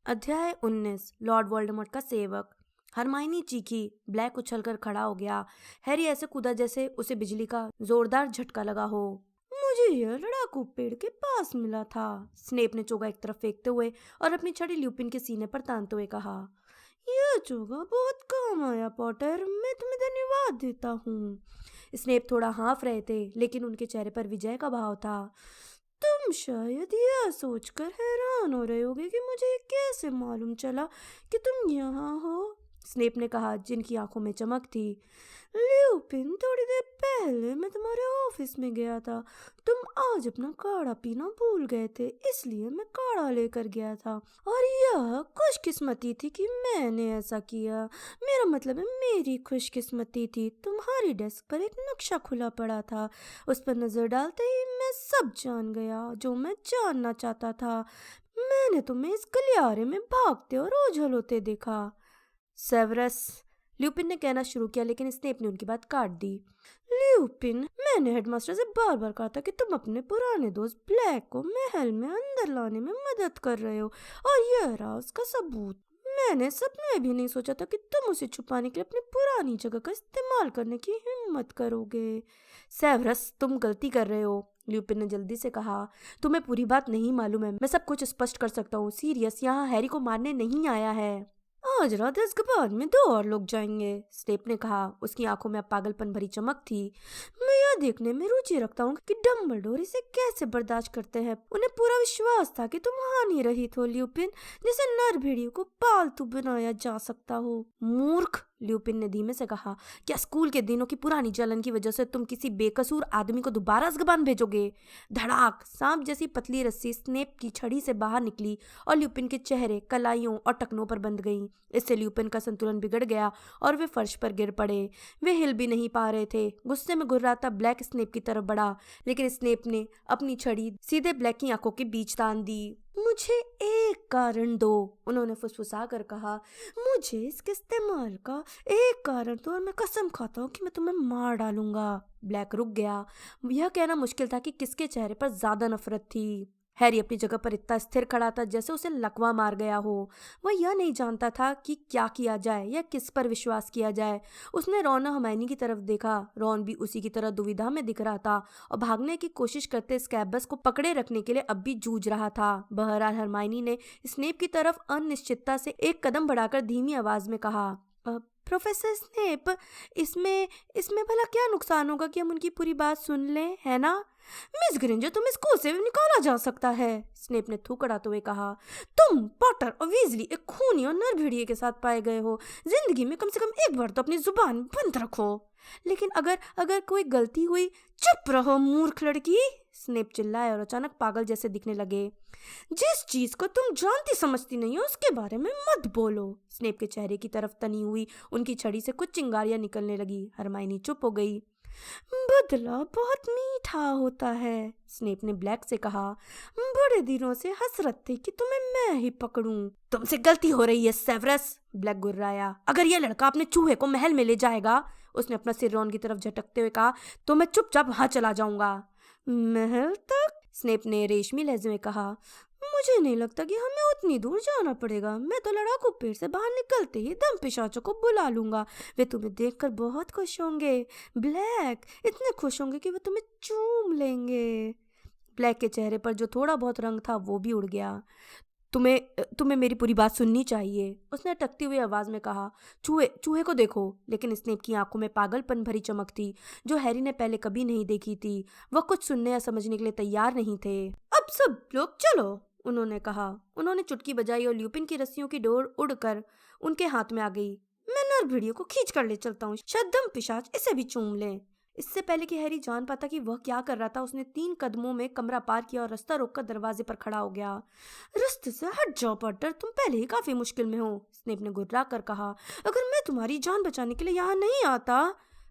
अध्याय 19 Lord Voldemort का सेवक। हरमाइनी चीखी। ब्लैक उछलकर खड़ा हो गया। हैरी ऐसे कूदा जैसे उसे बिजली का जोरदार झटका लगा हो। मुझे यह लड़ाकू पेड़ के पास मिला था, स्नेप ने चोगा एक तरफ फेंकते हुए और अपनी छड़ी ल्यूपिन के सीने पर तानते हुए कहा। यह चोगा बहुत काम आया पॉटर, मैं तुम्हें धन्यवाद देता हूँ। स्नेप थोड़ा हाँफ रहे थे, लेकिन उनके चेहरे पर विजय का भाव था। तुम शायद यह सोचकर हैरान हो रहे होगे कि मुझे कैसे मालूम चला कि तुम यहाँ हो, स्नेप ने कहा, जिनकी आंखों में चमक थी। ल्यूपिन, थोड़ी देर पहले मैं तुम्हारे ऑफिस में गया था। तुम आज अपना काढ़ा पीना भूल गए थे, इसलिए मैं काढ़ा लेकर गया था। और यह खुशकिस्मती थी कि मैंने ऐसा किया। मेरा मतलब है मेरी खुशकिस्मती थी। तुम्हारी डेस्क पर एक नक्शा खुला पड़ा था। उस पर नजर डालते ही मैं सब जान गया जो मैं जानना चाहता था। मैंने तुम्हें इस गलियारे में भागते और ओझल होते देखा। सेवरस, ल्यूपिन ने कहना शुरू किया, लेकिन स्नेप ने उनकी बात काट दी। ल्यूपिन, मैंने हेडमास्टर से बार बार कहा था कि तुम अपने पुराने दोस्त ब्लैक को महल में अंदर लाने में मदद कर रहे हो, और यह रहा उसका सबूत। मैंने सपने में भी नहीं सोचा था कि तुम उसे छुपाने के लिए अपनी पुरानी जगह का इस्तेमाल करने की हिम्मत करोगे। सेवरस, तुम गलती कर रहे हो, ल्यूपिन ने जल्दी से कहा। तुम्हें पूरी बात नहीं मालूम है। मैं सब कुछ स्पष्ट कर सकता हूँ। सीरियस यहाँ हैरी को मारने नहीं आया है। आज रात अज़्काबान में 2 और लोग जाएंगे, स्नेप ने कहा। उसकी आंखों में अब पागलपन भरी चमक थी। मैं यह देखने में रुचि रखता हूँ कि डम्बलडोर इसे कैसे बर्दाश्त करते हैं। उन्हें पूरा विश्वास था कि तुम हानि रहित हो ल्यूपिन, जैसे नर भेड़ियों को पालतू बनाया जा सकता हो। मूर्ख, ल्यूपिन ने धीमे से कहा। क्या स्कूल के दिनों की पुरानी जलन की वजह से तुम किसी बेकसूर आदमी को दोबारा अज़्काबान भेजोगे? धड़ाक, सांप जैसी पतली रस्सी स्नेप की छड़ी से बाहर निकली और ल्यूपिन के चेहरे, कलाइयों और टखनों पर बंध गई। इससे ल्यूपिन का संतुलन बिगड़ गया और वे फर्श पर गिर पड़े। वे हिल भी नहीं पा रहे थे। गुस्से में गुर्राता ब्लैक स्नेप की तरफ बढ़ा, लेकिन स्नेप ने अपनी छड़ी सीधे ब्लैक की आंखों के बीच तान दी। मुझे एक कारण दो, उन्होंने फुसफुसा कर कहा। मुझे इसके इस्तेमाल का एक कारण दो और मैं कसम खाता हूँ कि मैं तुम्हें मार डालूंगा। ब्लैक रुक गया। यह कहना मुश्किल था कि किसके चेहरे पर ज्यादा नफरत थी। हैरी अपनी जगह पर इतना स्थिर खड़ा था जैसे उसे लकवा मार गया हो। वह यह नहीं जानता था कि क्या किया जाए या किस पर विश्वास किया जाए। उसने रॉन और हर्माइनी की तरफ देखा। रॉन भी उसी की तरह दुविधा में दिख रहा था और भागने की कोशिश करते स्कैबस को पकड़े रखने के लिए अब भी जूझ रहा था। बहरहाल हर्माइनी ने स्नेप की तरफ अनिश्चितता से एक कदम बढ़ाकर धीमी आवाज में कहा, प्रोफेसर स्नेप, इसमें इसमें भला क्या नुकसान होगा कि हम उनकी पूरी बात सुन लें, है ना? मिस ग्रेंजर, तुम स्कूल से निकाला जा सकता है, स्नेप ने थूकड़ाते हुए कहा। तुम, पॉटर और वीजली एक खूनी और नरभेड़िए के साथ पाए गए हो। जिंदगी में कम से कम एक बार तो अपनी जुबान बंद रखो। लेकिन अगर अगर कोई गलती हुई। चुप रहो मूर्ख लड़की, स्नेप चिल्लाए और अचानक पागल जैसे दिखने लगे। जिस चीज को तुम जानती समझती नहीं हो उसके बारे में मत बोलो। स्नेप के चेहरे की तरफ तनी हुई उनकी छड़ी से कुछ चिंगारियां निकलने लगी। हरमाइनी चुप हो गई। बदला बहुत मीठा होता है, स्नेप ने ब्लैक से कहा। बड़े दिनों से हसरत थी कि तुम्हें मैं ही पकड़ूं। तुमसे गलती हो रही है सेवरस, ब्लैक गुर्राया। अगर यह लड़का अपने चूहे को महल में ले जाएगा, उसने अपना सिर रॉन की तरफ झटकते हुए कहा, तो मैं चुपचाप वहां चला जाऊंगा। महल तक, स्नेप ने रेशमी लहजे में कहा। मुझे नहीं लगता कि हमें उतनी दूर जाना पड़ेगा। मैं तो लड़ाकू पेड़ से बाहर निकलते ही दम पिशाचों को बुला लूंगा। वे तुम्हें देखकर बहुत खुश होंगे ब्लैक, इतने खुश होंगे कि वे तुम्हें चूम लेंगे। ब्लैक के चेहरे पर जो थोड़ा बहुत रंग था वो भी उड़ गया। तुम्हें मेरी पूरी बात सुननी चाहिए, उसने अटकती हुई आवाज में कहा। चूहे को देखो, लेकिन स्नेप की आंखों में पागलपन भरी चमक थी जो हैरी ने पहले कभी नहीं देखी थी। वह कुछ सुनने या समझने के लिए तैयार नहीं थे। अब सब लोग चलो, उन्होंने कहा। उन्होंने चुटकी बजाई और ल्यूपिन की रस्सियों की डोर उड़कर उनके हाथ में आ गई। मैं नर भेड़ियों को खींच कर ले चलता हूँ, शायद दम पिशाच इसे भी चूम ले। इससे पहले कि हैरी जान पाता कि वह क्या कर रहा था, उसने 3 कदमों में कमरा पार किया और रास्ता रोककर दरवाजे पर खड़ा हो गया। रास्ते से हट जाओ पॉटर, तुम पहले ही काफी मुश्किल में हो, स्नेप ने गुर्रा कर कहा। अगर मैं तुम्हारी जान बचाने के लिए यहाँ नहीं आता।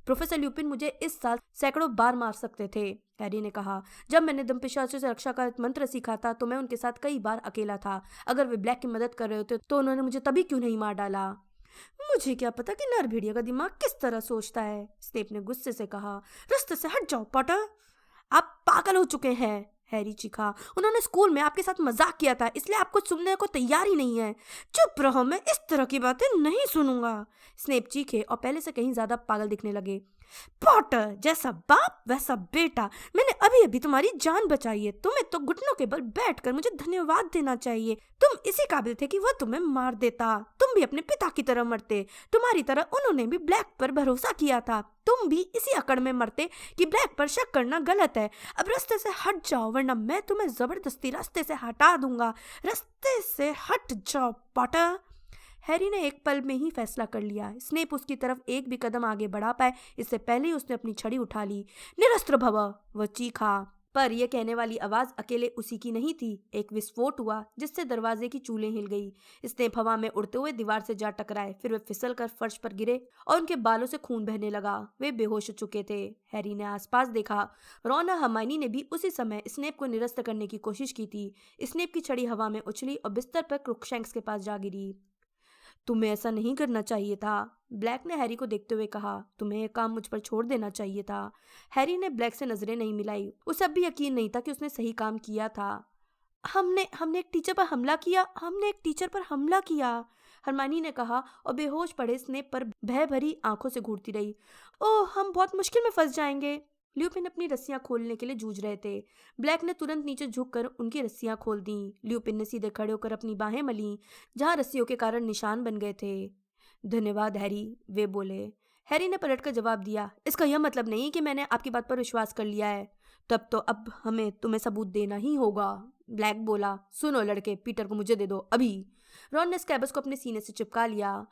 प्रोफेसर ल्यूपिन मुझे इस साल सैकड़ों बार मार सकते थे, हैरी ने कहा। जब मैंने दंपिशाचों से रक्षा का मंत्र सीखा था तो मैं उनके साथ कई बार अकेला था। अगर वे ब्लैक की मदद कर रहे होते तो उन्होंने मुझे तभी क्यों नहीं मार डाला? मुझे क्या पता कि नर भेड़िया का दिमाग किस तरह सोचता है, स्नेप ने गुस्से से कहा। रास्ते से हट जाओ पॉटर, आप पागल हो चुके हैं, हैरी चीखा। उन्होंने स्कूल में आपके साथ मजाक किया था, इसलिए आप कुछ सुनने को तैयार ही नहीं है। चुप रहो, मैं इस तरह की बातें नहीं सुनूंगा। स्नेप चीखे और पहले से कहीं ज्यादा पागल दिखने लगे। पॉटर, जैसा बाप वैसा बेटा, मैंने अभी अभी तुम्हारी जान बचाई है। तुम्हें तो घुटनों के बल बैठकर मुझे धन्यवाद देना चाहिए। तुम इसी काबिल थे कि वह तुम्हें मार देता। तुम भी अपने पिता की तरह मरते। तुम्हारी तरह उन्होंने भी ब्लैक पर भरोसा किया था। तुम भी इसी अकड़ में मरते कि ब्लैक पर शक करना गलत है। अब रास्ते से हट जाओ, वरना मैं तुम्हें जबरदस्ती रास्ते से हटा दूंगा। रास्ते से हट जाओ पॉटर। हैरी ने एक पल में ही फैसला कर लिया। स्नेप उसकी तरफ एक भी कदम आगे बढ़ा पाए इससे पहले ही उसने अपनी छड़ी उठा ली। निरस्त्र भव, वह चीखा। पर यह कहने वाली आवाज अकेले उसी की नहीं थी। एक विस्फोट हुआ जिससे दरवाजे की चूलें हिल गई। स्नेप हवा में उड़ते हुए दीवार से जा टकराए, फिर वे फिसल कर फर्श पर गिरे और उनके बालों से खून बहने लगा। वे बेहोश हो चुके थे। हैरी ने आसपास देखा। रॉन और हर्माइनी ने भी उसी समय स्नेप को निरस्त करने की कोशिश की थी। स्नेप की छड़ी हवा में उछली और बिस्तर पर क्रुकशैंक्स के पास जा गिरी। तुम्हें ऐसा नहीं करना चाहिए था, ब्लैक ने हैरी को देखते हुए कहा। तुम्हें यह काम मुझ पर छोड़ देना चाहिए था। हैरी ने ब्लैक से नजरें नहीं मिलाई। उसे अब भी यकीन नहीं था कि उसने सही काम किया था। हमने हमने एक टीचर पर हमला किया, हरमानी ने कहा और बेहोश पड़े स्नेप पर भय भरी आंखों से घूरती रही। ओह, हम बहुत मुश्किल में फंस जाएंगे। ल्यूपिन अपनी रस्सियां खोलने के लिए जूझ रहे थे। ब्लैक ने तुरंत नीचे झुककर उनकी रस्सियां खोल दी। ल्यूपिन ने सीधे खड़े होकर अपनी बाहें मली, जहां रस्सियों के कारण निशान बन गए थे। धन्यवाद हैरी, वे बोले। हैरी ने पलटकर जवाब दिया, इसका यह मतलब नहीं कि मैंने आपकी बात पर विश्वास कर लिया है। तब तो अब हमें तुम्हें सबूत देना ही होगा, ब्लैक बोला। सुनो लड़के, पीटर को मुझे दे दो अभी। रॉन ने स्कैबस को अपने सीने से चिपका लिया।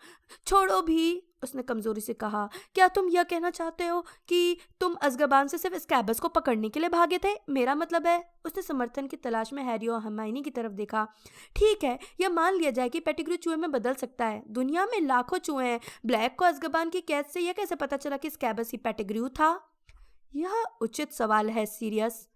छोड़ो भी, उसने कमजोरी से कहा। क्या तुम यह कहना चाहते हो कि तुम अज़्काबान से सिर्फ स्कैबस को पकड़ने के लिए भागे थे? मेरा मतलब है। उसने समर्थन की तलाश में हैरी और हर्माइनी की तरफ देखा। ठीक है, यह मान लिया जाए कि पेटिग्रू चूहे में बदल सकता है। दुनिया में लाखों चूहे हैं। ब्लैक को अज़्काबान की कैद से यह कैसे पता चला कि स्कैबस ही पेटिग्रू था? यह उचित सवाल है, सीरियस,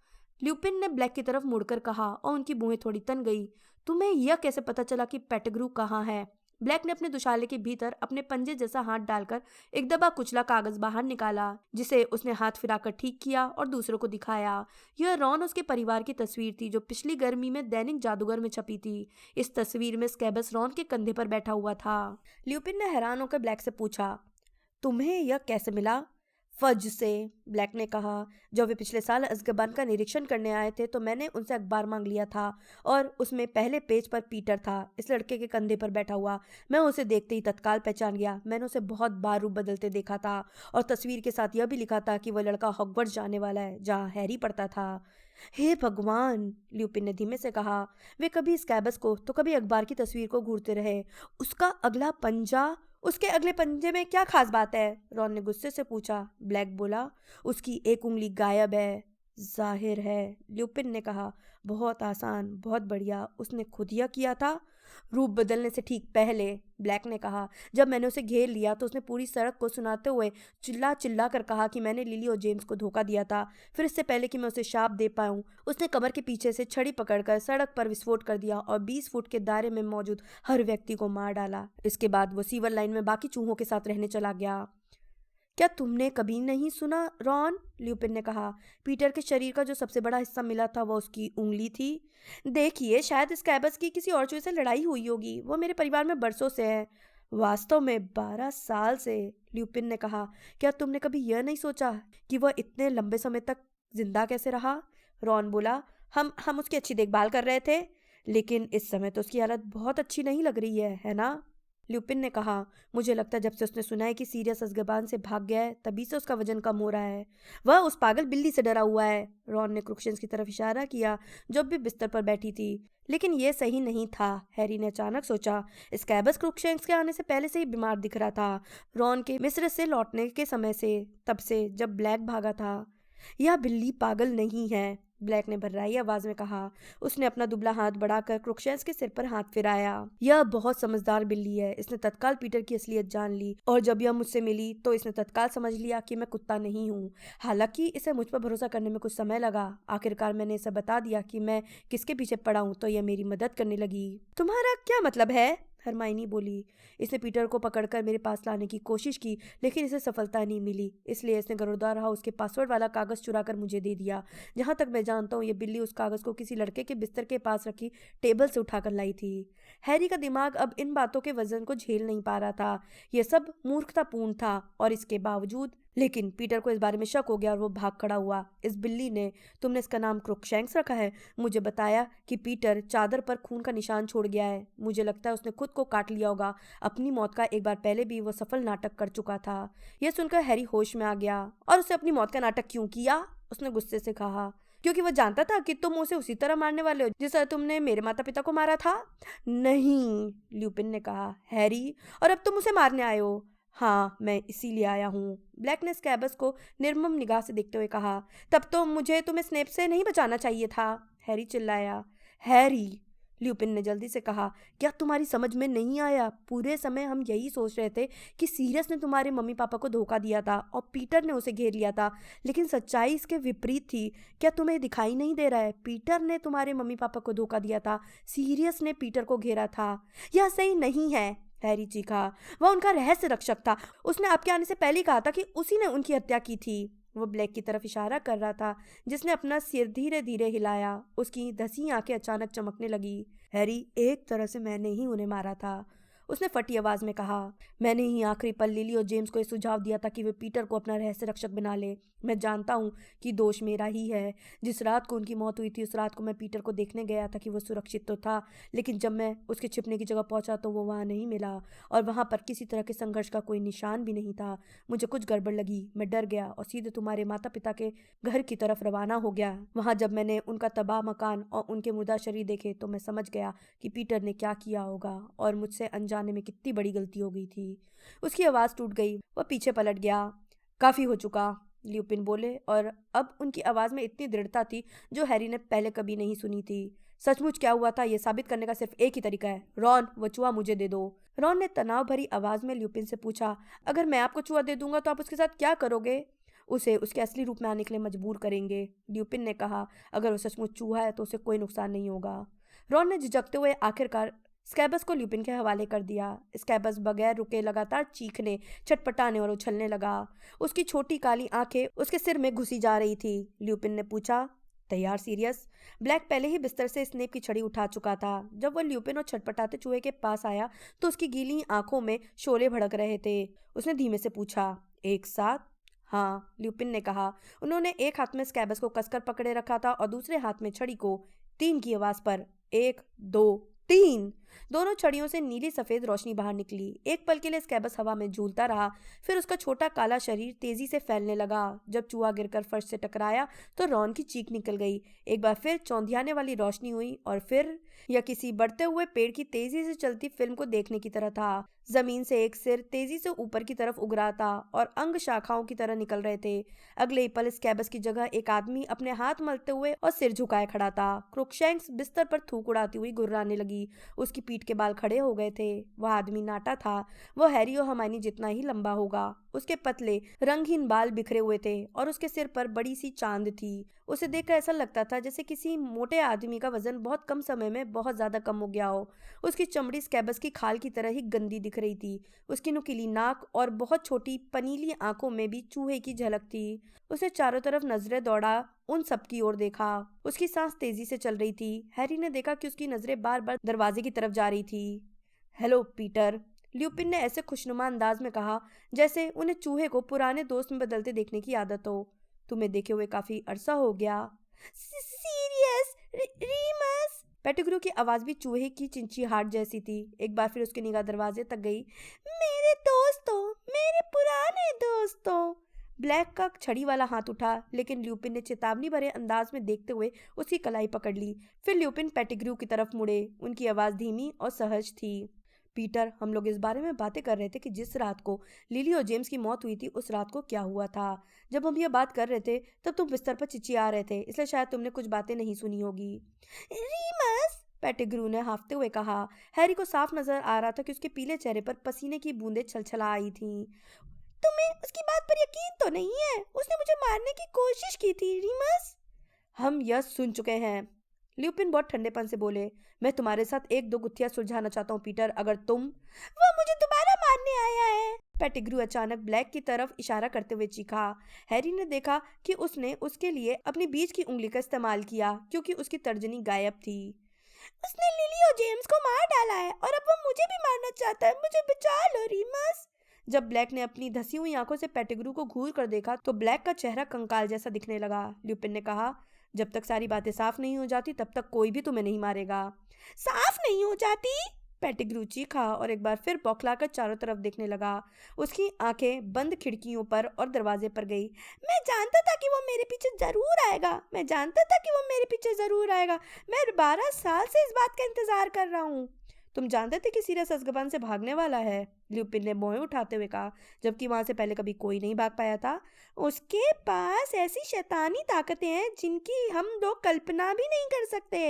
ल्यूपिन ने ब्लैक की तरफ मुड़कर कहा और उनकी भुएं थोड़ी तन गई। तुम्हें यह कैसे पता चला कि पेटिग्रू कहाँ है? ब्लैक ने अपने दुशाले के भीतर अपने पंजे जैसा हाथ डालकर एक दबा कुचला कागज बाहर निकाला, जिसे उसने हाथ फिराकर ठीक किया और दूसरों को दिखाया। यह रॉन उसके परिवार की तस्वीर थी जो पिछली गर्मी में दैनिक जादूगर में छपी थी। इस तस्वीर में स्कैबस रॉन के कंधे पर बैठा हुआ था। ल्यूपिन ने हैरान होकर ब्लैक से पूछा, तुम्हें यह कैसे मिला? फज से, ब्लैक ने कहा। जब वे पिछले साल अज़्काबान का निरीक्षण करने आए थे तो मैंने उनसे अखबार मांग लिया था और उसमें पहले पेज पर पीटर था, इस लड़के के कंधे पर बैठा हुआ। मैं उसे देखते ही तत्काल पहचान गया। मैंने उसे बहुत बार रूप बदलते देखा था और तस्वीर के साथ यह भी लिखा था कि वह लड़का हॉगवर्ट्स जाने वाला है, जहाँ हैरी पढ़ता था। हे भगवान, ल्यूपिन ने धीमे से कहा। वे कभी स्कैबस को तो कभी अखबार की तस्वीर को घूरते रहे। उसका अगला पंजा, उसके अगले पंजे में क्या खास बात है? रॉन ने गुस्से से पूछा। ब्लैक बोला, उसकी एक उंगली गायब है। जाहिर है, ल्यूपिन ने कहा। बहुत आसान, बहुत बढ़िया, उसने खुद यह किया था? रूप बदलने से ठीक पहले, ब्लैक ने कहा। जब मैंने उसे घेर लिया तो उसने पूरी सड़क को सुनाते हुए चिल्ला चिल्ला कर कहा कि मैंने लिली और जेम्स को धोखा दिया था। फिर इससे पहले कि मैं उसे शाप दे पाऊं, उसने कमर के पीछे से छड़ी पकड़कर सड़क पर विस्फोट कर दिया और 20 फुट के दायरे में मौजूद हर व्यक्ति को मार डाला। इसके बाद वो सीवर लाइन में बाकी चूहों के साथ रहने चला गया। क्या तुमने कभी नहीं सुना रॉन? ल्यूपिन ने कहा। पीटर के शरीर का जो सबसे बड़ा हिस्सा मिला था वो उसकी उंगली थी। देखिए, शायद स्कैबस की किसी और चूहे से लड़ाई हुई होगी। वो मेरे परिवार में बरसों से है। वास्तव में 12 साल से, ल्यूपिन ने कहा। क्या तुमने कभी यह नहीं सोचा कि वह इतने लंबे समय तक जिंदा कैसे रहा? रॉन बोला। हम उसकी अच्छी देखभाल कर रहे थे, लेकिन इस समय तो उसकी हालत बहुत अच्छी नहीं लग रही है ना? ल्यूपिन ने कहा। मुझे लगता है जब से उसने सुना है कि सीरियस अज़्काबान से भाग गया है, तभी से उसका वजन कम हो रहा है। वह उस पागल बिल्ली से डरा हुआ है। रॉन ने क्रुक्शंस की तरफ इशारा किया जो भी बिस्तर पर बैठी थी। लेकिन यह सही नहीं था, हैरी ने अचानक सोचा। स्कैबस क्रुक्शंस के आने से पहले से ही बीमार दिख रहा था, रॉन के मिस्र से लौटने के समय से, तब से जब ब्लैक भागा था। यह बिल्ली पागल नहीं है, ब्लैक ने भर्राई आवाज में कहा। उसने अपना दुबला हाथ बढ़ाकर क्रुक्शंस के सिर पर हाथ फिराया। यह बहुत समझदार बिल्ली है। इसने तत्काल पीटर की असलियत जान ली और जब यह मुझसे मिली तो इसने तत्काल समझ लिया कि मैं कुत्ता नहीं हूँ। हालांकि इसे मुझ पर भरोसा करने में कुछ समय लगा। आखिरकार मैंने इसे बता दिया कि मैं किसके पीछे पड़ा हूँ तो यह मेरी मदद करने लगी। तुम्हारा क्या मतलब है? हरमाइनी बोली। इसने पीटर को पकड़कर मेरे पास लाने की कोशिश की, लेकिन इसे सफलता नहीं मिली। इसलिए इसने गरुड़दार हाउस के पासवर्ड वाला कागज़ चुरा कर मुझे दे दिया। जहाँ तक मैं जानता हूँ, ये बिल्ली उस कागज़ को किसी लड़के के बिस्तर के पास रखी टेबल से उठाकर लाई थी। हैरी का दिमाग अब इन बातों के वजन को झेल नहीं पा रहा था। यह सब मूर्खतापूर्ण था, और इसके बावजूद लेकिन पीटर को इस बारे में शक हो गया और वो भाग खड़ा हुआ। इस बिल्ली ने, तुमने इसका नाम क्रुकशैंक्स रखा है, मुझे बताया कि पीटर चादर पर खून का निशान छोड़ गया है। मुझे लगता है उसने खुद को काट लिया होगा। अपनी मौत का एक बार पहले भी वो सफल नाटक कर चुका था। यह सुनकर हैरी होश में आ गया। और उसने अपनी मौत का नाटक क्यों किया? उसने गुस्से से कहा। क्योंकि वो जानता था कि तुम उसे उसी तरह मारने वाले हो जिस तरह तुमने मेरे माता पिता को मारा था। नहीं, ल्यूपिन ने कहा। हैरी, और अब तुम उसे मारने आए हो? हाँ, मैं इसीलिए आया हूँ। ब्लैक ने स्कैबस को निर्मम निगाह से देखते हुए कहा। तब तो मुझे तुम्हें स्नेप से नहीं बचाना चाहिए था, हैरी चिल्लाया। हैरी, ल्यूपिन ने जल्दी से कहा, क्या तुम्हारी समझ में नहीं आया? पूरे समय हम यही सोच रहे थे कि सीरियस ने तुम्हारे मम्मी पापा को धोखा दिया था और पीटर ने उसे घेर लिया था, लेकिन सच्चाई इसके विपरीत थी। क्या तुम्हें दिखाई नहीं दे रहा है? पीटर ने तुम्हारे मम्मी पापा को धोखा दिया था, सीरियस ने पीटर को घेरा था। यह सही नहीं है, हैरी चीखा। वह उनका रहस्य रक्षक था। उसने आपके आने से पहले ही कहा था कि उसी ने उनकी हत्या की थी। वो ब्लैक की तरफ इशारा कर रहा था, जिसने अपना सिर धीरे धीरे हिलाया। उसकी धसी आंखें अचानक चमकने लगी। हैरी, एक तरह से मैंने ही उन्हें मारा था, उसने फटी आवाज में कहा। मैंने ही आखिरी पल लिली और जेम्स को यह सुझाव दिया था कि वे पीटर को अपना रहस्य रक्षक बना ले। मैं जानता हूँ कि दोष मेरा ही है। जिस रात को उनकी मौत हुई थी, उस रात को मैं पीटर को देखने गया था कि वो सुरक्षित तो था, लेकिन जब मैं उसके छिपने की जगह पहुंचा तो वो वहाँ नहीं मिला, और वहाँ पर किसी तरह के संघर्ष का कोई निशान भी नहीं था। मुझे कुछ गड़बड़ लगी। मैं डर गया और सीधे तुम्हारे माता पिता के घर की तरफ रवाना हो गया। वहाँ जब मैंने उनका तबाह मकान और उनके मुर्दा शरीर देखे तो मैं समझ गया कि पीटर ने क्या किया होगा और मुझसे अनजाने में कितनी बड़ी गलती हो गई थी। उसकी आवाज़ टूट गई। वह पीछे पलट गया। काफ़ी हो चुका, ल्यूपिन बोले, और अब उनकी आवाज़ में इतनी दृढ़ता थी जो हैरी ने पहले कभी नहीं सुनी थी। सचमुच क्या हुआ था यह साबित करने का सिर्फ एक ही तरीका है। रॉन, वो चूहा मुझे दे दो। रॉन ने तनाव भरी आवाज़ में ल्यूपिन से पूछा, अगर मैं आपको चूहा दे दूंगा तो आप उसके साथ क्या करोगे? उसे उसके असली रूप में आने के लिए मजबूर करेंगे, ल्यूपिन ने कहा। अगर वो सचमुच चूहा है तो उसे कोई नुकसान नहीं होगा। रॉन ने झिझकते हुए आखिरकार स्कैबस को ल्यूपिन के हवाले कर दिया। स्कैबस बगैर रुके लगातार चीखने, छटपटाने और उछलने लगा। उसकी छोटी काली आंखें उसके सिर में घुसी जा रही थी। ल्यूपिन ने पूछा, तैयार सीरियस? ब्लैक पहले ही बिस्तर से स्नेप की छड़ी उठा चुका था। जब वह ल्यूपिन और छटपटाते चूहे के पास आया तो उसकी गीली आंखों में शोले भड़क रहे थे। उसने धीमे से पूछा, एक साथ? हाँ, ल्यूपिन ने कहा। उन्होंने एक हाथ में स्कैबस को कसकर पकड़े रखा था और दूसरे हाथ में छड़ी को। 3 की आवाज पर 1 2 3 दोनों छड़ियों से नीली सफेद रोशनी बाहर निकली। एक पल के लिए स्कैबस हवा में झूलता रहा, फिर उसका छोटा काला शरीर तेजी से फैलने लगा। जब चूहा गिरकर फर्श से टकराया तो रॉन की चीख निकल गई। एक बार फिर चौंधियाने वाली रोशनी हुई और फिर यह किसी बढ़ते हुए पेड़ की तेजी से चलती फिल्म को देखने की तरह था। जमीन से एक सिर तेजी से ऊपर की तरफ उग रहा था और अंग शाखाओं की तरह निकल रहे थे। अगले ही पल स्कैबस की जगह एक आदमी अपने हाथ मलते हुए और सिर झुकाए खड़ा था। क्रुकशैंक्स बिस्तर पर थूक उड़ाती हुई गुर्राने लगी। उसकी पीठ के बाल खड़े हो गए थे। वह आदमी नाटा था। वो हैरी और हरमाइनी जितना ही लंबा होगा। उसके पतले रंगहीन बाल बिखरे हुए थे और उसके सिर पर बड़ी सी चांद थी। उसे देखकर ऐसा लगता था जैसे किसी मोटे आदमी का वजन बहुत कम समय में बहुत ज्यादा कम हो गया हो। उसकी चमड़ी स्कैबस की खाल की तरह ही गंदी दिख रही थी। उसकी नुकीली नाक और बहुत छोटी पनीली आंखों में भी चूहे की झलक थी। उसे चारों तरफ नजरें दौड़ा उन सब की ओर देखा। उसकी सांस तेजी से चल रही थी। हैरी ने देखा कि उसकी नजरें बार बार दरवाजे की तरफ जा रही थी। हेलो पीटर, ल्यूपिन ने ऐसे खुशनुमा अंदाज में कहा जैसे उन्हें चूहे को पुराने दोस्त में बदलते देखने की आदत हो। तुम्हें देखे हुए काफी अरसा हो गया। Serious, Remus? पेटिग्रू की आवाज भी चूहे की चिंचिहाट जैसी थी। एक बार फिर उसकी निगाह दरवाजे तक गई। मेरे दोस्तों, मेरे पुराने दोस्तों। ब्लैक का छड़ी वाला हाथ उठा, लेकिन ल्यूपिन ने चेतावनी भरे अंदाज में देखते हुए उसकी कलाई पकड़ ली। फिर ल्यूपिन पेटिग्रू की तरफ मुड़े। उनकी आवाज धीमी और सहज थी। पीटर, हम लोग इस बारे में बातें कर रहे थे कि जिस रात को लिली और जेम्स की मौत हुई थी उस रात को क्या हुआ था। जब हम ये बात कर रहे थे तब तुम बिस्तर पर चिचिया रहे थे, इसलिए शायद तुमने कुछ बातें नहीं सुनी होगी। रीमस, पेटिग्रू ने हांफते हुए कहा। हैरी को साफ नजर आ रहा था कि उसके पीले चेहरे पर पसीने की बूंदें छलछला आई थीं। तुम्हें उसकी बात पर यकीन तो नहीं है? उसने मुझे मारने की कोशिश की थी, रीमस। हम यह सुन चुके हैं, ल्यूपिन बहुत ठंडेपन से बोले, मैं तुम्हारे साथ एक दो गुत्थियां सुलझाना चाहता हूँ पीटर, अगर तुम। वो मुझे दोबारा मारने आया है, पेटिग्रू अचानक ब्लैक की तरफ इशारा करते हुए चीखा। हैरी ने देखा कि उसने उसके लिए अपनी बीच की उंगली का इस्तेमाल किया क्योंकि उसकी तर्जनी गायब थी। उसने लिली और जेम्स को मार डाला है और अब वो मुझे भी मारना चाहता है, मुझे बचा लो रीमस। जब ब्लैक ने अपनी धसी हुई आंखों से पेटिग्रू को घूर कर देखा तो ब्लैक का चेहरा कंकाल जैसा दिखने लगा। ल्यूपिन ने कहा, जब तक सारी बातें साफ नहीं हो जाती तब तक कोई भी तुम्हें नहीं मारेगा। साफ नहीं हो जाती? पेटिग्रू चीखा और एक बार फिर बौखलाकर चारों तरफ देखने लगा। उसकी आंखें बंद खिड़कियों पर और दरवाजे पर गई। मैं जानता था कि वो मेरे पीछे जरूर आएगा, मैं जानता था कि वो मेरे पीछे जरूर आएगा। मैं 12 साल से इस बात का इंतजार कर रहा हूँ। तुम जानते थे कि सीरियस अज़्काबान से भागने वाला है? ल्यूपिन ने मोहे उठाते हुए कहा, जबकि वहां से पहले कभी कोई नहीं भाग पाया था। उसके पास ऐसी शैतानी ताकतें हैं जिनकी हम लोग कल्पना भी नहीं कर सकते,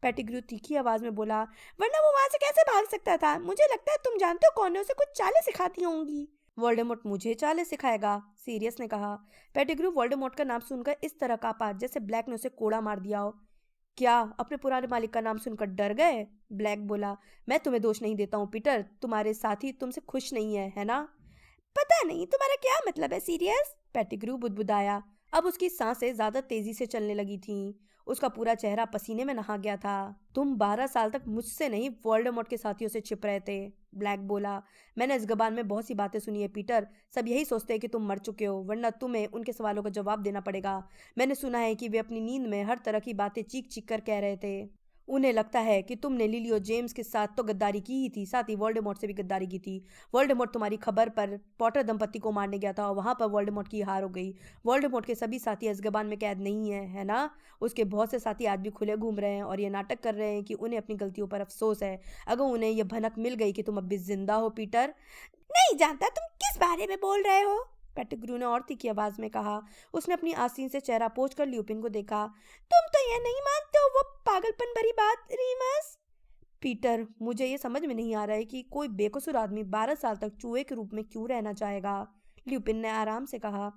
पेटिग्रू तीखी आवाज में बोला। वरना वो वहां से कैसे भाग सकता था? मुझे लगता है तुम जानते हो कौन ने उसे कुछ चालें सिखाती होंगी। वोल्डेमॉर्ट मुझे चालें सिखाएगा? सीरियस ने कहा। पेटिग्रू वोल्डेमॉर्ट का नाम सुनकर इस तरह कांपा जैसे ब्लैक ने उसे कोड़ा मार दिया हो। क्या अपने पुराने मालिक का नाम सुनकर डर गए? ब्लैक बोला, मैं तुम्हें दोष नहीं देता हूँ पीटर, तुम्हारे साथी तुमसे खुश नहीं है ना? पता नहीं तुम्हारा क्या मतलब है सीरियस, पेटिग्रू बुदबुदाया। अब उसकी सांसें ज्यादा तेजी से चलने लगी थीं। उसका पूरा चेहरा पसीने में नहा गया था। तुम 12 साल तक मुझसे नहीं वोल्डेमॉर्ट के साथियों से छिप रहे थे, ब्लैक बोला। मैंने अज़्काबान में बहुत सी बातें सुनी है पीटर, सब यही सोचते हैं कि तुम मर चुके हो, वरना तुम्हें उनके सवालों का जवाब देना पड़ेगा। मैंने सुना है कि वे अपनी नींद में हर तरह की बातें चीख चीख कर कह रहे थे। उन्हें लगता है कि तुमने लिली और जेम्स के साथ तो गद्दारी की ही थी, साथ ही वोल्डेमॉर्ट से भी गद्दारी की थी। वोल्डेमॉर्ट तुम्हारी खबर पर पॉटर दंपत्ति को मारने गया था और वहां पर वोल्डेमॉर्ट की हार हो गई। वोल्डेमॉर्ट के सभी साथी अज़्काबान में कैद नहीं है ना? उसके बहुत से साथी आज भी खुले घूम रहे हैं और ये नाटक कर रहे हैं कि उन्हें अपनी गलतियों पर अफसोस है। अगर उन्हें यह भनक मिल गई कि तुम अब भी जिंदा हो पीटर। नहीं जानता तुम किस बारे में बोल रहे हो, पेटिग्रू ने और तीखी आवाज में कहा। उसने अपनी आस्तीन से चेहरा पोंछ कर ल्यूपिन को देखा। तुम तो यह नहीं मानते हो वो पागलपन भरी बात रीमस? पीटर, मुझे ये समझ में नहीं आ रहा है कि कोई बेकसूर आदमी 12 साल तक चूहे के रूप में क्यों रहना चाहेगा, ल्यूपिन ने आराम से कहा।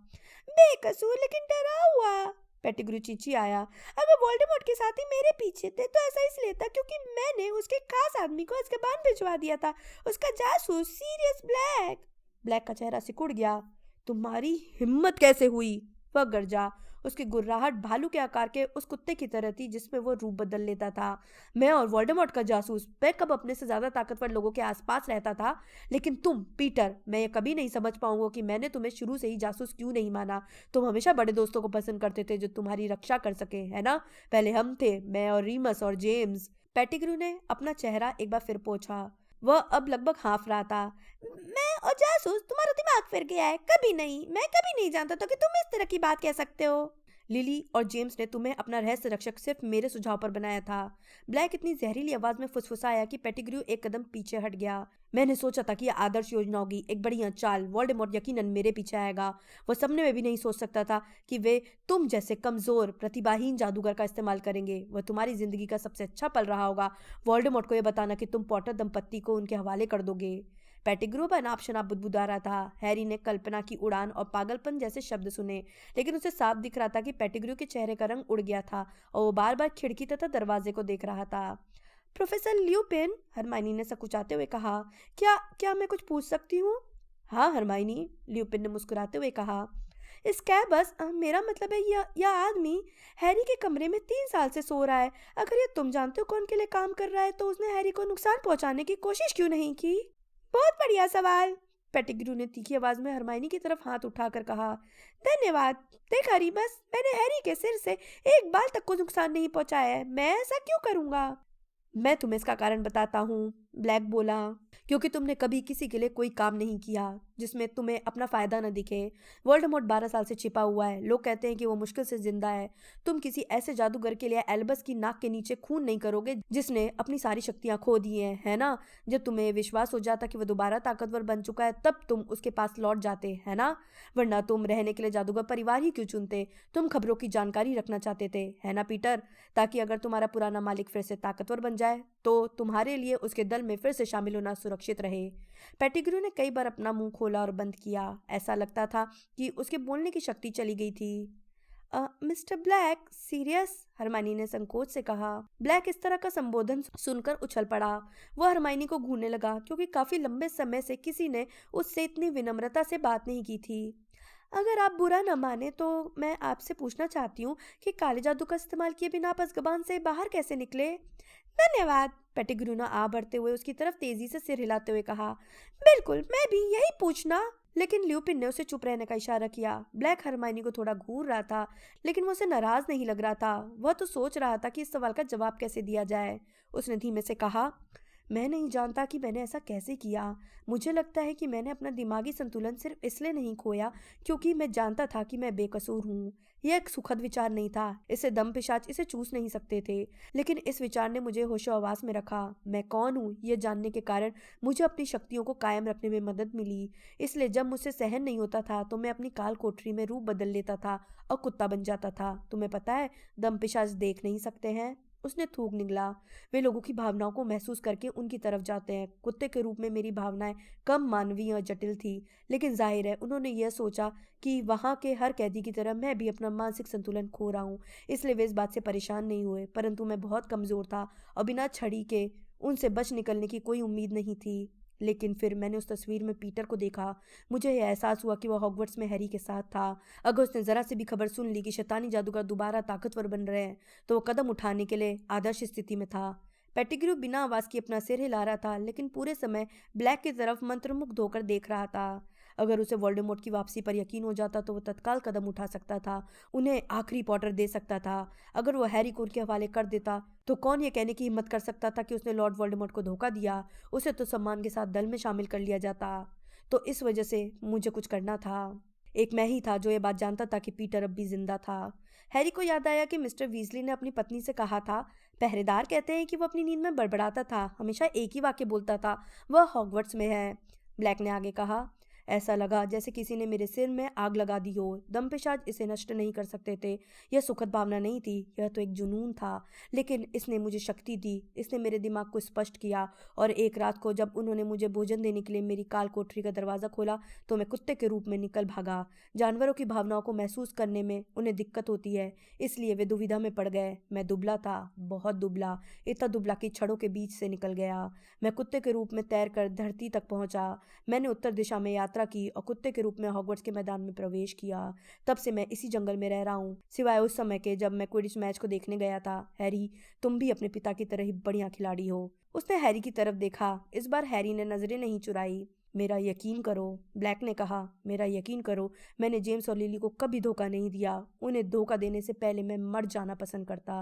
बेकसूर लेकिन डरा हुआ, पेटिग्रू चींची आया। अगर वोल्डेमॉर्ट के साथी मेरे पीछे थे तो ऐसा इसलिए था क्योंकि मैंने उसके खास आदमी को अज़्काबान भिजवा दिया था, उसका जासूस सीरियस ब्लैक। ब्लैक का चेहरा सिकुड़ गया। तुम्हारी हिम्मत कैसे हुई? वह गरजा। उसकी गुर्राहट भालू के आकार के उस कुत्ते की तरह थी जिसमें वो रूप बदल लेता था। मैं और वोल्डेमॉर्ट का जासूस, मैं कब अपने से ज्यादा ताकतवर लोगों के आसपास रहता था? लेकिन तुम पीटर, मैं ये कभी नहीं समझ पाऊंगा कि मैंने तुम्हें शुरू से ही जासूस क्यों नहीं माना। तुम हमेशा बड़े दोस्तों को पसंद करते थे जो तुम्हारी रक्षा कर सके, है ना? पहले हम थे, मैं और रीमस और जेम्स। पेटिग्रू ने अपना चेहरा एक बार फिर पोंछा। वह अब लगभग हाँफ रहा था। मैं और जासूस, तुम्हारा दिमाग फिर गया है। कभी नहीं, मैं कभी नहीं जानता था कि तुम इस तरह की बात कह सकते हो। लिली और जेम्स ने तुम्हें अपना रहस्य रक्षक सिर्फ मेरे सुझाव पर बनाया था, ब्लैक इतनी जहरीली आवाज में फुसफुसाया कि पेटिग्रू एक कदम पीछे हट गया। मैंने सोचा था कि यह आदर्श योजना होगी, एक बढ़िया चाल। वोल्डेमॉर्ट यकीनन मेरे पीछे आएगा। वह सपने में भी नहीं सोच सकता था कि वे तुम जैसे कमजोर प्रतिभाहीन जादूगर का इस्तेमाल करेंगे। वह तुम्हारी जिंदगी का सबसे अच्छा पल रहा होगा, वोल्डेमॉर्ट को यह बताना कि तुम पॉटर दंपत्ति को उनके हवाले कर दोगे। पेटिग्रू अनाप शनाप बुदबुदा रहा था। हैरी ने कल्पना की उड़ान और पागलपन जैसे शब्द सुने, लेकिन उसे साफ दिख रहा था कि पेटिग्रू के चेहरे का रंग उड़ गया था और वो बार बार खिड़की तथा दरवाजे को देख रहा था। प्रोफेसर ल्यूपिन, हरमाइनी ने सकुचाते हुए कहा, क्या क्या मैं कुछ पूछ सकती हूँ? हाँ हरमाइनी, ल्यूपिन ने मुस्कुराते हुए कहा। स्कैबस, मेरा मतलब है यह आदमी हैरी के कमरे में 3 साल से सो रहा है। अगर ये तुम जानते हो कौन के लिए काम कर रहा है तो उसने हैरी को नुकसान पहुंचाने की कोशिश क्यों नहीं की? बहुत बढ़िया सवाल, पेटिग्रू ने तीखी आवाज में हरमाइनी की तरफ हाथ उठाकर कहा। धन्यवाद। देख हरी, बस मैंने हैरी के सिर से एक बाल तक को नुकसान नहीं पहुंचाया है। मैं ऐसा क्यों करूंगा? मैं तुम्हें इसका कारण बताता हूँ, ब्लैक बोला। क्योंकि तुमने कभी किसी के लिए कोई काम नहीं किया जिसमें तुम्हें अपना फायदा न दिखे। वोल्डेमॉर्ट 12 साल से छिपा हुआ है, लोग कहते हैं कि वो मुश्किल से जिंदा है। तुम किसी ऐसे जादूगर के लिए एल्बस की नाक के नीचे खून नहीं करोगे जिसने अपनी सारी शक्तियां खो दी हैं, है ना? जब तुम्हें विश्वास हो जाता कि वो दोबारा ताकतवर बन चुका है तब तुम उसके पास लौट जाते, है ना? वरना तुम रहने के लिए जादूगर परिवार ही क्यों चुनते? तुम खबरों की जानकारी रखना चाहते थे, है ना पीटर? ताकि अगर तुम्हारा पुराना मालिक फिर से ताकतवर बन जाए तो तुम्हारे लिए उसके दल में फिर से शामिल होना सुरक्षित रहे। पेटिग्रू ने कई बार अपना मुंह खोला और बंद किया। ऐसा लगता था कि उसके बोलने की शक्ति चली गई थी। Mister black, serious? हरमाइनी ने संकोच से कहा। ब्लैक इस तरह का संबोधन सुनकर उछल पड़ा। वह हरमाइनी को घूरने लगा क्योंकि काफी लंबे समय से किसी ने उससे इतनी विनम्रता से बात नहीं की थी। अगर आप बुरा न माने तो मैं आपसे पूछना चाहती हूँ कि काले जादू का इस्तेमाल किए बिना आप अज़्काबान से बाहर कैसे निकले? धन्यवाद, पेटिग्रू ने आ बढ़ते हुए उसकी तरफ तेजी से सिर हिलाते हुए कहा। बिल्कुल, मैं भी यही पूछना। लेकिन ल्यूपिन ने उसे चुप रहने का इशारा किया। ब्लैक हरमाइनी को थोड़ा घूर रहा था, लेकिन वो उसे नाराज नहीं लग रहा था। वह तो सोच रहा था कि इस सवाल का जवाब कैसे दिया जाए। उसने धीमे से कहा, मैं नहीं जानता कि मैंने ऐसा कैसे किया। मुझे लगता है कि मैंने अपना दिमागी संतुलन सिर्फ इसलिए नहीं खोया क्योंकि मैं जानता था कि मैं बेकसूर हूँ। यह एक सुखद विचार नहीं था। इसे दम पिशाच इसे चूस नहीं सकते थे। लेकिन इस विचार ने मुझे होशो हवास में रखा। मैं कौन हूँ यह जानने के कारण मुझे अपनी शक्तियों को कायम रखने में मदद मिली। इसलिए जब मुझसे सहन नहीं होता था तो मैं अपनी काल कोठरी में रूप बदल लेता था और कुत्ता बन जाता था। तुम्हें पता है, दम पिशाच देख नहीं सकते हैं। उसने थूक निगला। वे लोगों की भावनाओं को महसूस करके उनकी तरफ जाते हैं। कुत्ते के रूप में मेरी भावनाएं कम मानवीय और जटिल थी, लेकिन जाहिर है उन्होंने यह सोचा कि वहां के हर कैदी की तरह मैं भी अपना मानसिक संतुलन खो रहा हूँ, इसलिए वे इस बात से परेशान नहीं हुए। परंतु मैं बहुत कमजोर था और बिना छड़ी के उनसे बच निकलने की कोई उम्मीद नहीं थी। लेकिन फिर मैंने उस तस्वीर में पीटर को देखा। मुझे यह एहसास हुआ कि वह हॉगवर्ट्स में हैरी के साथ था। अगर उसने जरा से भी खबर सुन ली कि शैतानी जादूगर दोबारा ताकतवर बन रहे हैं तो वो कदम उठाने के लिए आदर्श स्थिति में था। पेटिग्रू बिना आवाज की अपना सिर हिला रहा था, लेकिन पूरे समय ब्लैक की तरफ मंत्रमुग्ध होकर देख रहा था। अगर उसे वोल्डेमॉर्ट की वापसी पर यकीन हो जाता तो वो तत्काल कदम उठा सकता था, उन्हें आखिरी पॉटर दे सकता था। अगर वो हैरी को उनके हवाले कर देता तो कौन ये कहने की हिम्मत कर सकता था कि उसने लॉर्ड वोल्डेमॉर्ट को धोखा दिया। उसे तो सम्मान के साथ दल में शामिल कर लिया जाता। तो इस वजह से मुझे कुछ करना था। एक मैं ही था जो ये बात जानता था कि पीटर अब भी जिंदा था। हैरी को याद आया कि मिस्टर वीजली ने अपनी पत्नी से कहा था, पहरेदार कहते हैं कि वो अपनी नींद में बड़बड़ाता था, हमेशा एक ही वाक्य बोलता था, वह हॉगवर्ट्स में है। ब्लैक ने आगे कहा, ऐसा लगा जैसे किसी ने मेरे सिर में आग लगा दी हो। दमपिशाच इसे नष्ट नहीं कर सकते थे। यह सुखद भावना नहीं थी, यह तो एक जुनून था। लेकिन इसने मुझे शक्ति दी, इसने मेरे दिमाग को स्पष्ट किया। और एक रात को जब उन्होंने मुझे भोजन देने के लिए मेरी काल कोठरी का दरवाज़ा खोला तो मैं कुत्ते के रूप में निकल भागा। जानवरों की भावनाओं को महसूस करने में उन्हें दिक्कत होती है, इसलिए वे दुविधा में पड़ गए। मैं दुबला था, बहुत दुबला, इतना दुबला कि छड़ों के बीच से निकल गया। मैं कुत्ते के रूप में तैरकर धरती तक पहुंचा। मैंने उत्तर दिशा में यात्रा की और कुत्ते के रूप में हॉगवर्ट्स के मैदान में प्रवेश किया। तब से मैं इसी जंगल में रह रहा हूँ, सिवाय उस समय के जब मैं क्विडिच मैच को देखने गया था। हैरी, तुम भी अपने पिता की तरह ही बढ़िया खिलाड़ी हो। उसने हैरी की तरफ देखा। इस बार हैरी ने नजरें नहीं चुराई। मेरा यकीन करो, ब्लैक ने कहा, मेरा यकीन करो, मैंने जेम्स और लिली को कभी धोखा नहीं दिया। उन्हें धोखा देने से पहले मैं मर जाना पसंद करता।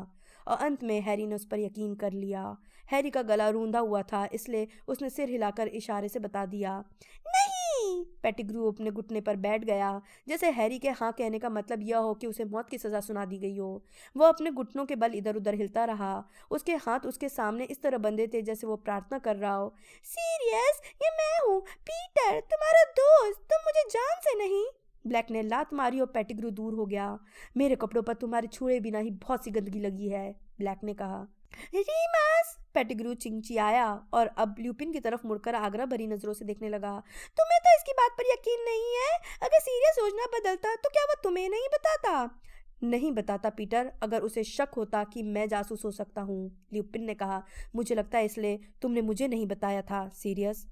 और अंत में हैरी ने उस पर यकीन कर लिया। हैरी का गला रूंधा हुआ था, इसलिए उसने सिर हिलाकर इशारे से बता दिया। नहीं! पेटिग्रू अपने घुटने पर बैठ गया, जैसे हैरी के हाँ कहने का मतलब यह हो कि उसे मौत की सजा सुना दी गई हो। वह अपने घुटनों के बल इधर उधर हिलता रहा। उसके हाथ उसके सामने इस तरह बंधे थे जैसे वो प्रार्थना कर रहा हो। सीरियस, ये मैं हूँ, पीटर, तुम्हारा दोस्त। तुम मुझे जान से नहीं। ब्लैक ने लात मारी और पेटिग्रू दूर हो गया। मेरे कपड़ों पर तुम्हारे छुए बिना ही बहुत सी गंदगी लगी है, ब्लैक ने कहा। रीमस! पेटिग्रू चिंचियाया और अब ल्यूपिन की तरफ मुड़कर आग्रह भरी नजरों से देखने लगा। तुम्हें तो इसकी बात पर यकीन नहीं है? अगर सीरियस योजना बदलता तो क्या वह तुम्हें नहीं बताता? नहीं बताता पीटर, अगर उसे शक होता कि मैं जासूस हो सकता हूँ, ल्यूपिन ने कहा। मुझे लगता है इसलिए तुमने मुझे नहीं बताया था। सीरियस,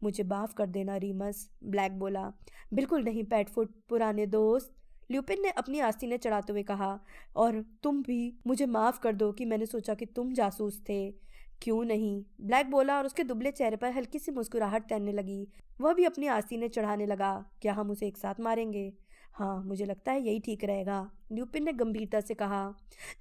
मुझे माफ कर देना रीमस, ब्लैक बोला। बिल्कुल नहीं पैटफुट, पुराने दोस्त, ल्यूपिन ने अपनी आस्तीनें चढ़ाते हुए कहा। और तुम भी मुझे माफ कर दो कि मैंने सोचा कि तुम जासूस थे। क्यों नहीं, ब्लैक बोला और उसके दुबले चेहरे पर हल्की सी मुस्कुराहट तैरने लगी। वह भी अपनी आस्तीनें चढ़ाने लगा। क्या हम उसे एक साथ मारेंगे? हाँ, मुझे लगता है यही ठीक रहेगा, ल्यूपिन ने गंभीरता से कहा।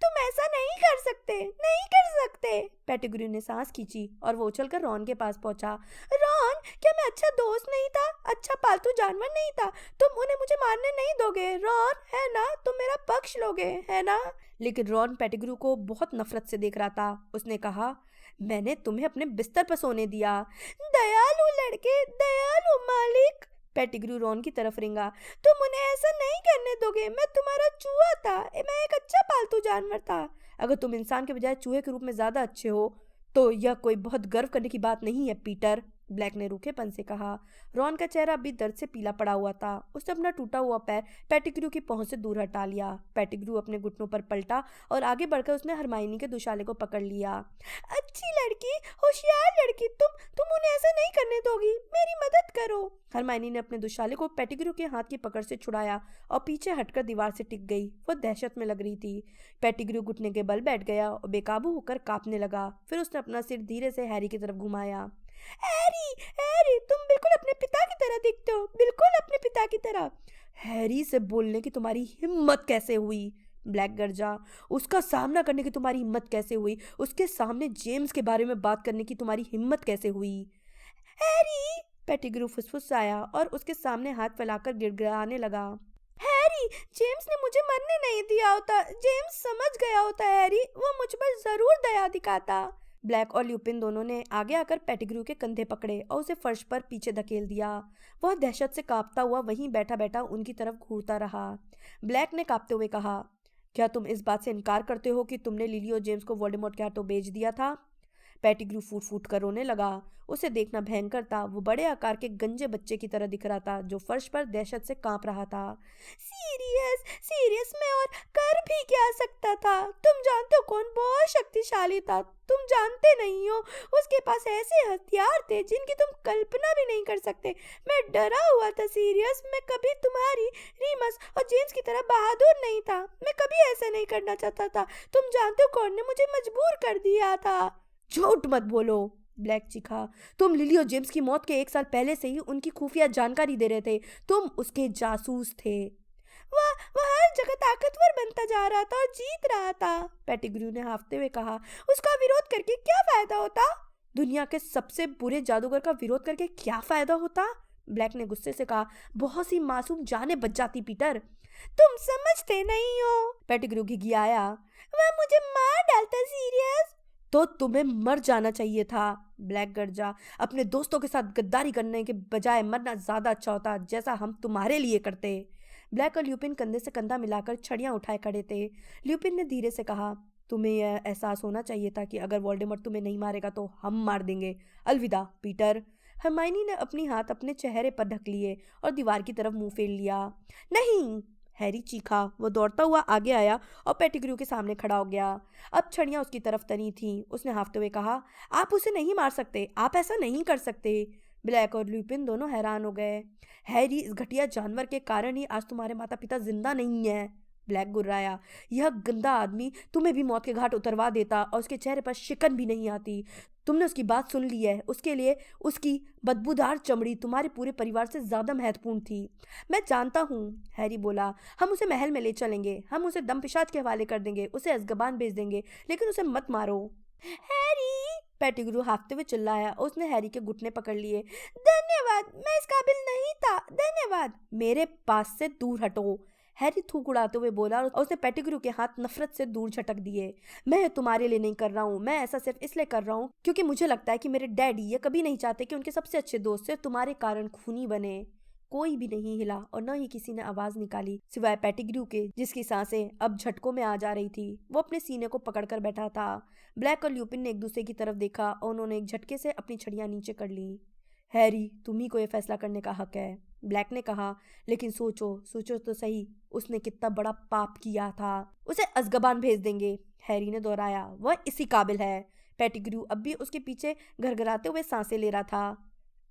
तुम ऐसा नहीं कर सकते, नहीं कर सकते। पेटिग्रू ने सांस खींची और वो उछलकर रॉन के पास पहुंचा। रॉन, क्या मैं अच्छा दोस्त नहीं था, अच्छा पालतू जानवर नहीं था? तुम उन्हें मुझे मारने नहीं दोगे रॉन, है ना? तुम मेरा पक्ष लोगे, है ना? लेकिन रॉन पेटिग्रू को बहुत नफरत से देख रहा था। उसने कहा, मैंने तुम्हें अपने बिस्तर पर सोने दिया। दयालु लड़के, दयालु मालिक। पेटिग्रू रॉन की तरफ रेंगा। तुम उन्हें ऐसा नहीं करने दोगे। मैं तुम्हारा चूहा था, मैं एक अच्छा पालतू जानवर था। अगर तुम इंसान के बजाय चूहे के रूप में ज्यादा अच्छे हो तो यह कोई बहुत गर्व करने की बात नहीं है पीटर, ब्लैक ने रूखेपन से कहा। रॉन का चेहरा अभी दर्द से पीला पड़ा हुआ था। उसने अपना टूटा हुआ पैर पेटिग्रू की पहुंच से दूर हटा लिया। पेटिग्रू अपने घुटनों पर पलटा और आगे बढ़कर उसने हरमाइनी के दुशाले को पकड़ लिया। अच्छी लड़की, होशियार लड़की, तुम उन्हें ऐसा नहीं करने दोगी, मेरी मदद करो। हरमाइनी ने अपने दुशाले को पेटिग्रू के हाथ की पकड़ से छुड़ाया और पीछे हटकर दीवार से टिक गई। वो दहशत में लग रही थी। पेटिग्रू घुटने के बल बैठ गया और बेकाबू होकर कांपने लगा। फिर उसने अपना सिर धीरे से हैरी की तरफ घुमाया। हैरी, हैरी, तुम बिल्कुल अपने पिता की तरह दिखते हो, बिल्कुल अपने पिता की तरह। हैरी से बोलने की तुम्हारी हिम्मत कैसे हुई? ब्लैक गरजा। उसका सामना करने की तुम्हारी हिम्मत कैसे हुई? उसके सामने जेम्स के बारे में बात करने की तुम्हारी हिम्मत कैसे हुई? हैरी, पेटिग्रू फुसफुसाया और उसके सामने हाथ फैलाकर गिड़गिड़ाने लगा। हैरी, जेम्स ने मुझे मरने नहीं दिया होता। जेम्स समझ गया होता हैरी, वो मुझ पर जरूर दया दिखाता। ब्लैक और ल्यूपिन दोनों ने आगे आकर पेटिग्रू के कंधे पकड़े और उसे फर्श पर पीछे धकेल दिया। वह दहशत से कांपता हुआ वहीं बैठा बैठा उनकी तरफ घूरता रहा। ब्लैक ने कांपते हुए कहा, क्या तुम इस बात से इनकार करते हो कि तुमने लिली और जेम्स को वोल्डेमॉर्ट के हाथों बेच दिया था? पेटिग्रू फूट फूट कर रोने लगा। उसे देखना भयंकर था। वो बड़े आकार के गंजे बच्चे की तरह दिख रहा था जो फर्श पर दहशत से कांप रहा था। सीरियस, सीरियस, मैं और कर भी क्या सकता था? तुम जानते हो कौन बहुत शक्तिशाली था? तुम जानते नहीं हो, उसके पास ऐसे हथियार थे जिनकी तुम कल्पना भी नहीं कर सकते। मैं डरा हुआ था सीरियस। मैं कभी तुम्हारी रीमस और जेम्स की तरह बहादुर नहीं था। मैं कभी ऐसा नहीं करना चाहता था। तुम जानते हो कौन ने मुझे मजबूर कर दिया था? झूठ मत बोलो, ब्लैक चीखा। तुम लिली और जेम्स की मौत के 1 साल पहले से ही उनकी खुफिया जानकारी दे रहे थे। तुम उसके जासूस थे। वह हर जगह ताकतवर बनता जा रहा था और जीत रहा था, पेटिग्रू ने हाफते हुए कहा। उसका विरोध करके क्या फायदा होता? दुनिया के सबसे बुरे जादूगर का विरोध करके क्या फायदा होता? ब्लैक ने गुस्से से कहा। बहुत सी मासूम जानें बच जाती पीटर। तुम समझते नहीं हो, पेटिग्रू घिघियाया। वह मुझे मार डालता सीरियस। तो तुम्हें मर जाना चाहिए था, ब्लैक गरजा। अपने दोस्तों के साथ गद्दारी करने के बजाय मरना ज्यादा अच्छा होता, जैसा हम तुम्हारे लिए करते। ब्लैक और ल्यूपिन कंधे से कंधा मिलाकर छड़ियां उठाए खड़े थे। ल्यूपिन ने धीरे से कहा, तुम्हें यह एहसास होना चाहिए था कि अगर वोल्डेमॉर्ट तुम्हें नहीं मारेगा तो हम मार देंगे। अलविदा पीटर। हरमाइनी ने अपनी हाथ अपने चेहरे पर ढक लिए और दीवार की तरफ मुंह फेर लिया। नहीं, हैरी चीखा। वो दौड़ता हुआ आगे आया और पेटिग्रू के सामने खड़ा हो गया। अब छड़ियां उसकी तरफ तनी थीं। उसने हाफते हुए कहा, आप उसे नहीं मार सकते, आप ऐसा नहीं कर सकते। ब्लैक और ल्यूपिन दोनों हैरान हो गए। हैरी, इस घटिया जानवर के कारण ही आज तुम्हारे माता पिता जिंदा नहीं है, ब्लैक गुर्राया। यह गंदा आदमी तुम्हें भी मौत के घाट उतरवा देता और उसके चेहरे पर शिकन भी नहीं आती। तुमने उसकी बात सुन ली है। उसके लिए उसकी बदबूदार चमड़ी तुम्हारे पूरे परिवार से ज्यादा महत्वपूर्ण थी। मैं जानता हूँ, हैरी बोला। हम उसे महल में ले चलेंगे। हम उसे दम पिशाच के हवाले कर देंगे, उसे अज़्काबान भेज देंगे, लेकिन उसे मत मारो। हैरी, पेटिग्रू हाफते हुए चिल्लाया और उसने हैरी के घुटने पकड़ लिए। धन्यवाद, मैं इस काबिल नहीं था, धन्यवाद। मेरे पास से दूर हटो, हैरी थूक उड़ाते हुए बोला और उसने पेटिग्रू के हाथ नफरत से दूर झटक दिए। मैं तुम्हारे लिए नहीं कर रहा हूँ। मैं ऐसा सिर्फ इसलिए कर रहा हूँ क्योंकि मुझे लगता है कि मेरे डैडी ये कभी नहीं चाहते कि उनके सबसे अच्छे दोस्त सिर्फ तुम्हारे कारण खूनी बने। कोई भी नहीं हिला और न ही किसी ने आवाज निकाली सिवाय पेटिग्रू के, जिसकी सांसें अब झटकों में आ जा रही थी। वो अपने सीने को पकड़कर बैठा था। ब्लैक और ल्यूपिन ने एक दूसरे की तरफ देखा और उन्होंने एक झटके से अपनी छड़ियां नीचे कर ली। हैरी, तुम्ही को यह फैसला करने का हक है, ब्लैक ने कहा। लेकिन सोचो, सोचो तो सही, उसने कितना बड़ा पाप किया था। उसे अज़्काबान भेज देंगे, हैरी ने दोहराया। वह इसी काबिल है। पेटिग्रू अब भी उसके पीछे घरघराते हुए सांसें ले रहा था।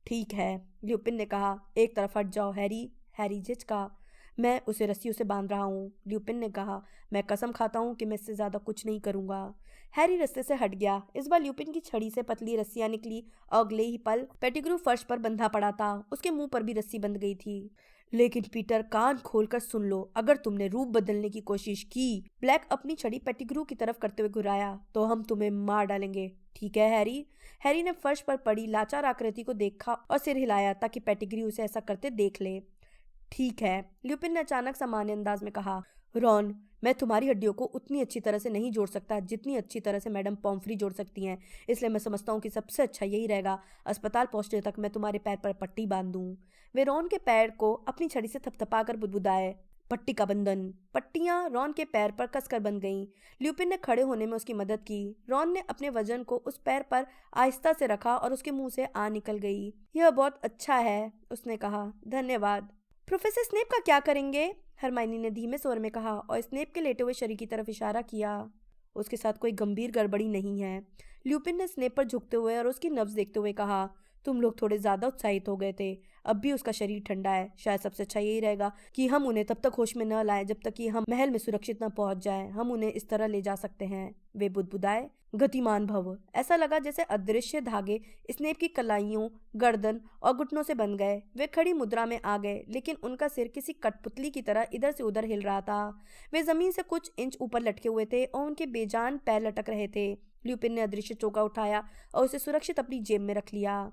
ठीक है, ल्यूपिन ने कहा। एक तरफ हट जाओ हैरी। हैरी झिझका। मैं उसे रस्सियों से बांध रहा हूँ, ल्यूपिन ने कहा। मैं कसम खाता हूँ कि मैं इससे ज्यादा कुछ नहीं करूंगा। हैरी रास्ते से हट गया। इस बार ल्यूपिन की छड़ी से पतली रस्सियां निकली और अगले ही पल पेटिग्रू फर्श पर बंधा पड़ा था। उसके मुंह पर भी रस्सी बंध गई थी। लेकिन पीटर, कान खोलकर सुन लो, अगर तुमने रूप बदलने की कोशिश की, ब्लैक अपनी छड़ी पेटिग्रू की तरफ करते हुए घुराया, तो हम तुम्हें मार डालेंगे। ठीक है हैरी? हैरी ने फर्श पर पड़ी लाचार आकृति को देखा और सिर हिलाया ताकि पेटिग्रू उसे ऐसा करते देख ले। ठीक है, ल्यूपिन ने अचानक सामान्य अंदाज में कहा। रॉन, मैं तुम्हारी हड्डियों को उतनी अच्छी तरह से नहीं जोड़ सकता जितनी अच्छी तरह से मैडम पॉम्फ्री जोड़ सकती हैं, इसलिए मैं समझता हूँ कि सबसे अच्छा यही रहेगा अस्पताल पहुंचने तक मैं तुम्हारे पैर पर पट्टी बांध दूं। वे रॉन के पैर को अपनी छड़ी से थपथपाकर बुदबुदाए। पट्टी का बंधन। पट्टियां रॉन के पैर पर कसकर बंध गईं। ल्यूपिन ने खड़े होने में उसकी मदद की। रॉन ने अपने वजन को उस पैर पर आहिस्ता से रखा और उसके मुंह से आ निकल गई। यह बहुत अच्छा है, उसने कहा। धन्यवाद। प्रोफेसर स्नेप का क्या करेंगे? हरमाइनी ने धीमे स्वर में कहा और स्नेप के लेटे हुए शरीर की तरफ इशारा किया। उसके साथ कोई गंभीर गड़बड़ी नहीं है। ल्यूपिन ने स्नेप पर झुकते हुए और उसकी नब्ज देखते हुए कहा। तुम लोग थोड़े ज्यादा उत्साहित हो गए थे। अब भी उसका शरीर ठंडा है। शायद सबसे अच्छा यही रहेगा कि हम उन्हें तब तक होश में न लाएं जब तक कि हम महल में सुरक्षित न पहुंच जाएं। हम उन्हें इस तरह ले जा सकते हैं। वे बुदबुदाए। गतिमान भव। ऐसा लगा जैसे अदृश्य धागे स्नेप की कलाइयों, गर्दन और घुटनों से बन गए। वे खड़ी मुद्रा में आ गए, लेकिन उनका सिर किसी कठपुतली की तरह इधर से उधर हिल रहा था। वे जमीन से कुछ इंच ऊपर लटके हुए थे और उनके बेजान पैर लटक रहे थे। ल्यूपिन ने अदृश्य चौका उठाया और उसे सुरक्षित अपनी जेब में रख लिया।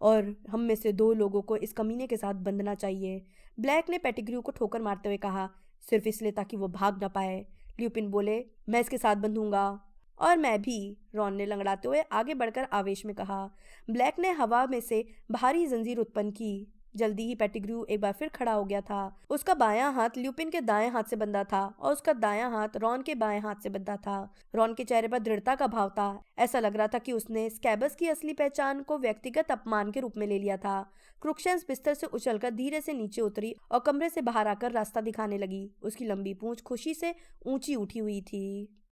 और हम में से 2 लोगों को इस कमीने के साथ बंधना चाहिए, ब्लैक ने पेटिग्रू को ठोकर मारते हुए कहा। सिर्फ इसलिए ताकि वो भाग ना पाए। ल्यूपिन बोले, मैं इसके साथ बंधूंगा। और मैं भी, रॉन ने लंगड़ाते हुए आगे बढ़कर आवेश में कहा। ब्लैक ने हवा में से भारी जंजीर उत्पन्न की। जल्दी ही पेटिग्रू एक बार फिर खड़ा हो गया था। उसका बायां हाथ ल्यूपिन के दाएं हाथ से बंधा था और उसका दायां हाथ रॉन के बाएं हाथ से बंधा था। रॉन के चेहरे पर दृढ़ता का भाव था। ऐसा लग रहा था कि उसने स्कैबस की असली पहचान को व्यक्तिगत अपमान के रूप में ले लिया था। क्रुक्शंस बिस्तर से उछलकर धीरे से नीचे उतरी और कमरे से बाहर आकर रास्ता दिखाने लगी। उसकी लंबी पूंछ खुशी से ऊंची उठी हुई थी।